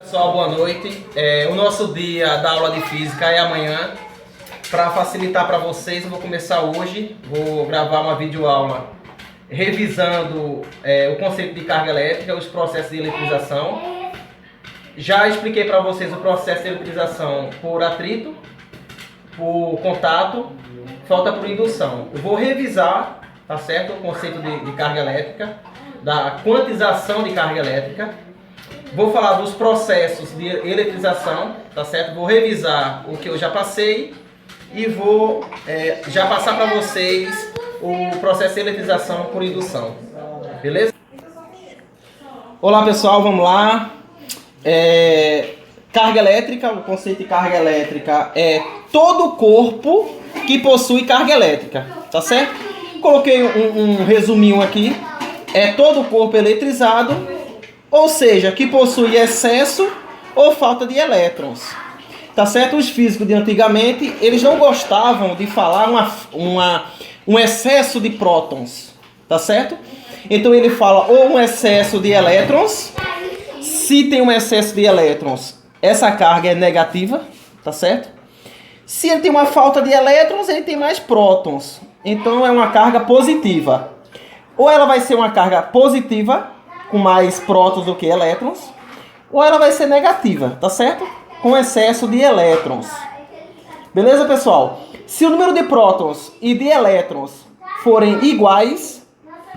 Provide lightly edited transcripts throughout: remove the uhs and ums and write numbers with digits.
Pessoal, boa noite. O nosso dia da aula de física é amanhã. Para facilitar para vocês, eu vou começar hoje. Vou gravar uma videoaula revisando o conceito de carga elétrica, os processos de eletrização. Já expliquei para vocês o processo de eletrização por atrito, por contato, falta por indução. Eu vou revisar, tá certo, o conceito de carga elétrica, da quantização de carga elétrica. Vou falar dos processos de eletrização, tá certo? Vou revisar o que eu já passei e vou já passar para vocês o processo de eletrização por indução, beleza? Olá pessoal, vamos lá. Carga elétrica, o conceito de carga elétrica é todo corpo que possui carga elétrica, tá certo? Coloquei um resuminho aqui, é todo corpo eletrizado, ou seja, que possui excesso ou falta de elétrons. Tá certo? Os físicos de antigamente, eles não gostavam de falar um excesso de prótons. Tá certo? Então ele fala ou um excesso de elétrons. Se tem um excesso de elétrons, essa carga é negativa. Tá certo? Se ele tem uma falta de elétrons, ele tem mais prótons. Então é uma carga positiva. Ou ela vai ser uma carga positiva, com mais prótons do que elétrons, ou ela vai ser negativa, tá certo? Com excesso de elétrons. Beleza, pessoal? Se o número de prótons e de elétrons forem iguais,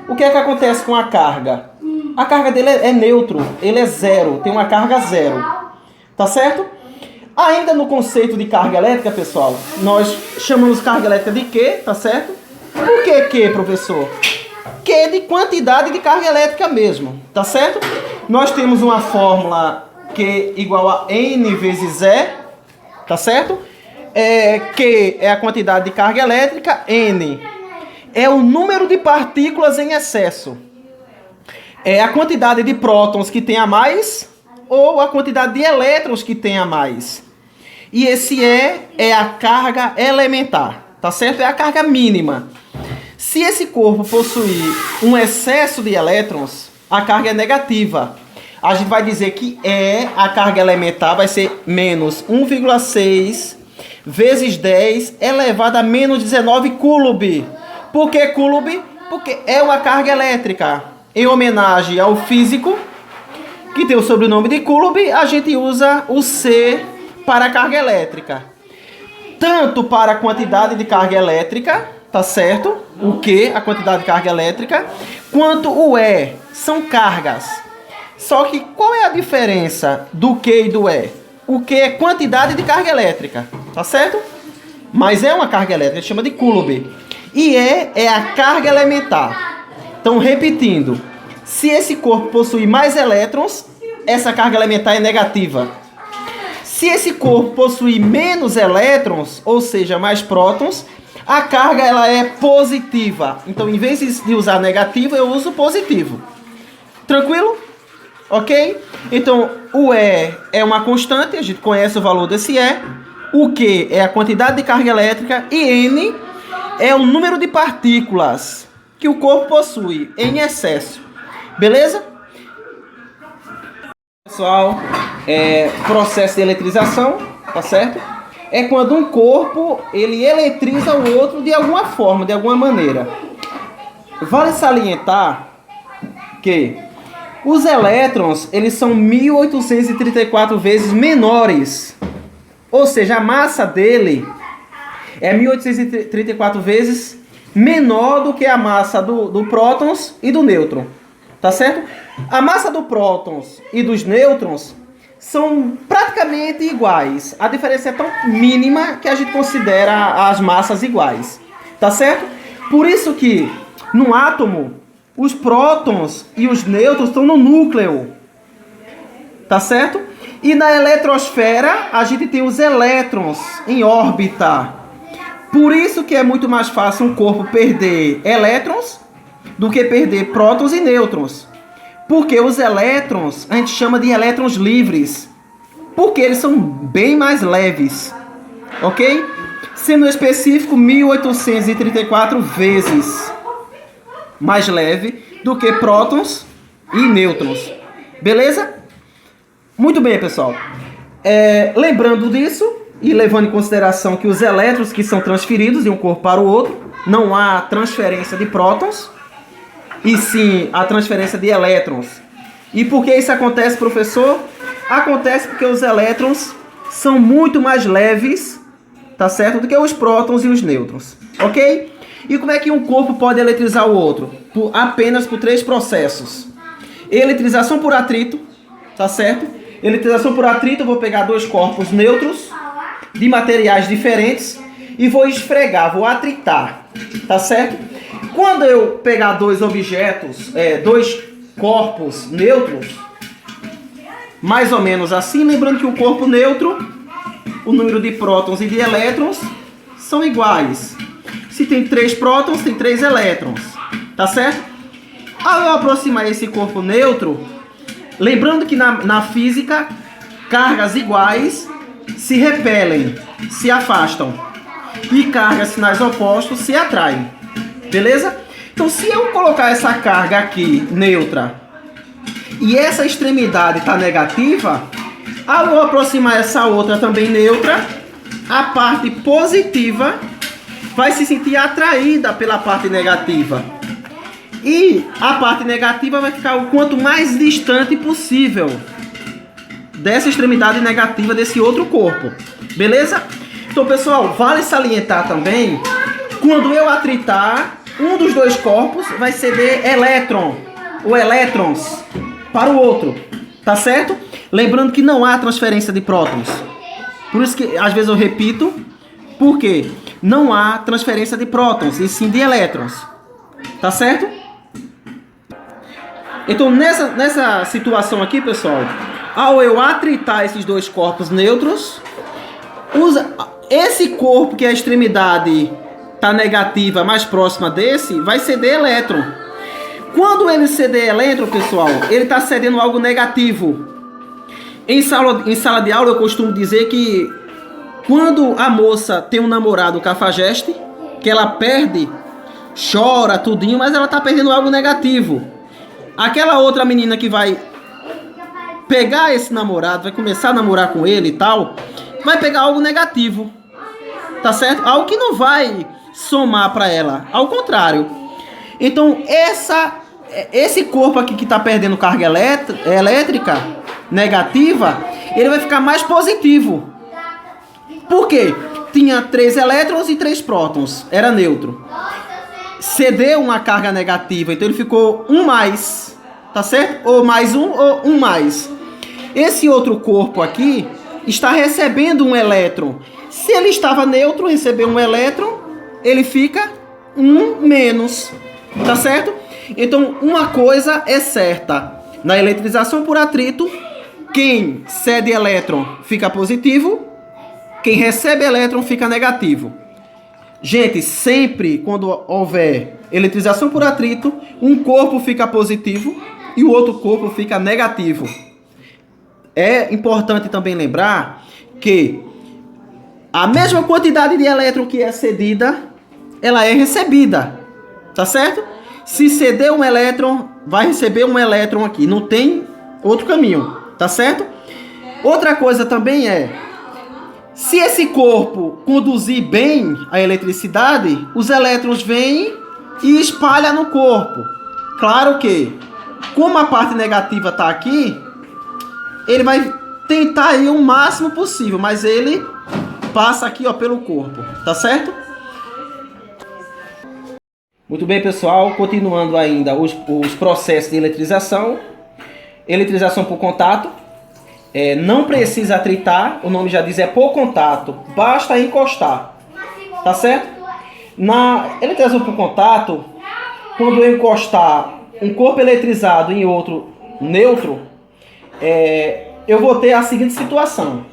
o que é que acontece com a carga? A carga dele é neutro, ele é zero, tem uma carga zero, tá certo? Ainda no conceito de carga elétrica, pessoal, nós chamamos carga elétrica de Q, tá certo? Por que Q, professor? Que é de quantidade de carga elétrica mesmo, tá certo? Nós temos uma fórmula Q igual a N vezes E, tá certo? Q é a quantidade de carga elétrica, N é o número de partículas em excesso. É a quantidade de prótons que tem a mais ou a quantidade de elétrons que tem a mais. E esse E é a carga elementar, tá certo? É a carga mínima. Se esse corpo possuir um excesso de elétrons, a carga é negativa. A gente vai dizer que a carga elementar vai ser menos 1,6 vezes 10 elevado a menos 19 coulomb. Por que coulomb? Porque é uma carga elétrica. Em homenagem ao físico, que tem o sobrenome de Coulomb, a gente usa o C para a carga elétrica. Tanto para a quantidade de carga elétrica, tá certo? O Q, a quantidade de carga elétrica, quanto o E, são cargas. Só que qual é a diferença do Q e do E? O Q é quantidade de carga elétrica, tá certo? Mas é uma carga elétrica, chama de Coulomb. E E é a carga elementar. Então, repetindo, se esse corpo possui mais elétrons, essa carga elementar é negativa. Se esse corpo possui menos elétrons, ou seja, mais prótons, a carga ela é positiva. Então, em vez de usar negativo, eu uso positivo. Tranquilo? Ok? Então, o E é uma constante, a gente conhece o valor desse E. O Q é a quantidade de carga elétrica e N é o número de partículas que o corpo possui em excesso. Beleza? Pessoal, processo de eletrização, tá certo? É quando um corpo ele eletriza o outro de alguma forma, de alguma maneira. Vale salientar que os elétrons eles são 1834 vezes menores. Ou seja, a massa dele é 1834 vezes menor do que a massa do prótons e do nêutron. Tá certo? A massa do prótons e dos nêutrons são praticamente iguais. A diferença é tão mínima que a gente considera as massas iguais. Tá certo? Por isso que no átomo os prótons e os nêutrons estão no núcleo. Tá certo? E na eletrosfera a gente tem os elétrons em órbita. Por isso que é muito mais fácil um corpo perder elétrons do que perder prótons e nêutrons. Porque os elétrons a gente chama de elétrons livres. Porque eles são bem mais leves. Ok? Sendo específico 1834 vezes mais leve do que prótons e nêutrons. Beleza? Muito bem, pessoal. Lembrando disso e levando em consideração que os elétrons que são transferidos de um corpo para o outro, não há transferência de prótons, e sim a transferência de elétrons. E por que isso acontece, professor? Acontece porque os elétrons são muito mais leves, tá certo, do que os prótons e os nêutrons, ok? E como é que um corpo pode eletrizar o outro? Apenas por 3 processos. Eletrização por atrito, tá certo? Eletrização por atrito, eu vou pegar 2 corpos neutros de materiais diferentes e vou esfregar, vou atritar, tá certo? Quando eu pegar 2 objetos, 2 corpos neutros, mais ou menos assim, lembrando que o corpo neutro, o número de prótons e de elétrons são iguais. Se tem 3 prótons, tem 3 elétrons, tá certo? Ao eu aproximar esse corpo neutro, lembrando que na física, cargas iguais se repelem, se afastam. E cargas sinais opostos se atraem. Beleza? Então, se eu colocar essa carga aqui, neutra, e essa extremidade está negativa, ao eu aproximar essa outra também neutra, a parte positiva vai se sentir atraída pela parte negativa. E a parte negativa vai ficar o quanto mais distante possível dessa extremidade negativa desse outro corpo. Beleza? Então, pessoal, vale salientar também, quando eu atritar, um dos 2 corpos vai ceder elétron ou elétrons para o outro, tá certo? Lembrando que não há transferência de prótons. Por isso que às vezes eu repito, porque não há transferência de prótons, e sim de elétrons, tá certo? Então nessa situação aqui, pessoal, ao eu atritar esses 2 corpos neutros, esse corpo que é a extremidade está negativa mais próxima desse, vai ceder elétron. Quando ele ceder elétron, pessoal, ele está cedendo algo negativo. Em sala de aula eu costumo dizer que quando a moça tem um namorado cafajeste, que ela perde, chora, tudinho, mas ela está perdendo algo negativo. Aquela outra menina que vai pegar esse namorado, vai começar a namorar com ele e tal, vai pegar algo negativo, tá certo? Algo que não vai somar para ela, ao contrário. Então esse corpo aqui que está perdendo carga elétrica negativa, ele vai ficar mais positivo. Por quê? Tinha 3 elétrons e 3 prótons, era neutro. Cedeu uma carga negativa, então ele ficou 1 mais, tá certo? Ou mais 1 ou 1 mais. Esse outro corpo aqui está recebendo um elétron. Se ele estava neutro, recebeu um elétron, ele fica 1 menos, tá certo? Então, uma coisa é certa. Na eletrização por atrito, quem cede elétron fica positivo, quem recebe elétron fica negativo. Gente, sempre quando houver eletrização por atrito, um corpo fica positivo e o outro corpo fica negativo. É importante também lembrar que a mesma quantidade de elétron que é cedida, ela é recebida, tá certo? Se ceder um elétron, vai receber um elétron aqui, não tem outro caminho, tá certo? Outra coisa também se esse corpo conduzir bem a eletricidade, os elétrons vêm e espalham no corpo. Claro que, como a parte negativa está aqui, ele vai tentar ir o máximo possível, mas ele passa aqui, ó, pelo corpo, tá certo? Muito bem, pessoal, continuando ainda os processos de eletrização. Eletrização por contato. Não precisa atritar, o nome já diz, é por contato, basta encostar, tá certo? Na eletrização por contato, quando eu encostar um corpo eletrizado em outro neutro, eu vou ter a seguinte situação.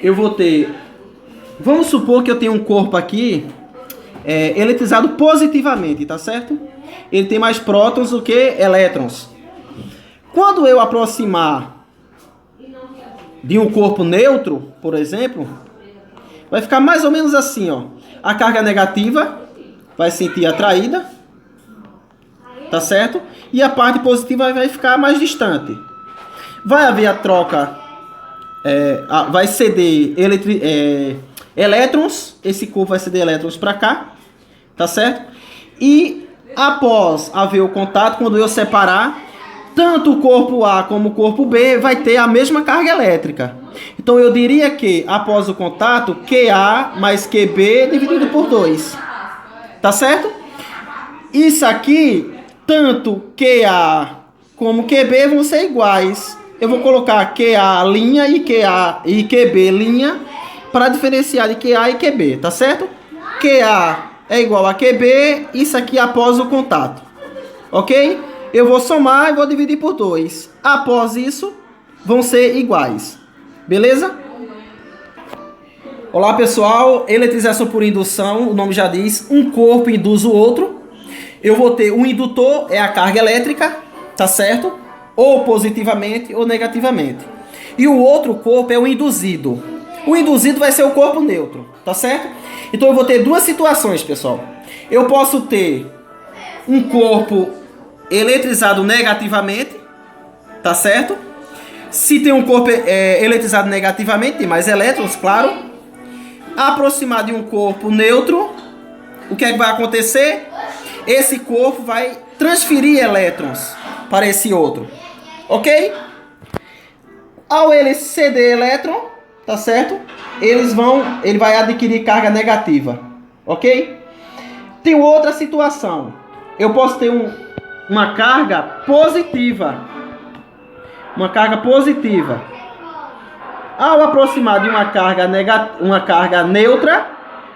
Eu vou ter, vamos supor que eu tenho um corpo aqui eletrizado positivamente, tá certo? Ele tem mais prótons do que elétrons. Quando eu aproximar de um corpo neutro, por exemplo, vai ficar mais ou menos assim, ó. A carga negativa vai se sentir atraída, tá certo? E a parte positiva vai ficar mais distante. Vai haver a troca vai ceder elétrons, esse corpo vai ceder elétrons para cá, tá certo? E após haver o contato, quando eu separar, tanto o corpo A como o corpo B vai ter a mesma carga elétrica. Então eu diria que após o contato, QA mais QB dividido por 2. Tá certo? Isso aqui, tanto QA como QB vão ser iguais. Eu vou colocar QA linha e QB linha para diferenciar de QA e QB, tá certo? QA é igual a QB, isso aqui após o contato. Ok? Eu vou somar e vou dividir por 2. Após isso, vão ser iguais. Beleza? Olá, pessoal. Eletrização por indução, o nome já diz, um corpo induz o outro. Eu vou ter um indutor, é a carga elétrica, tá certo? Ou positivamente ou negativamente. E o outro corpo é o induzido. O induzido vai ser o corpo neutro, tá certo? Então eu vou ter duas situações, pessoal. Eu posso ter um corpo eletrizado negativamente, tá certo? Se tem um corpo eletrizado negativamente, tem mais elétrons, claro. Aproximar de um corpo neutro, o que é que vai acontecer? Esse corpo vai transferir elétrons para esse outro, ok? Ao ele ceder elétron, tá certo? Ele vai adquirir carga negativa, ok? Tem outra situação. Eu posso ter uma carga positiva. Uma carga positiva. Ao aproximar de uma carga neutra,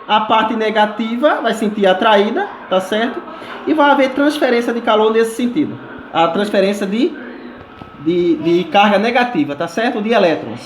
a parte negativa vai sentir atraída, tá certo? E vai haver transferência de calor nesse sentido. A transferência de carga negativa, tá certo? De elétrons.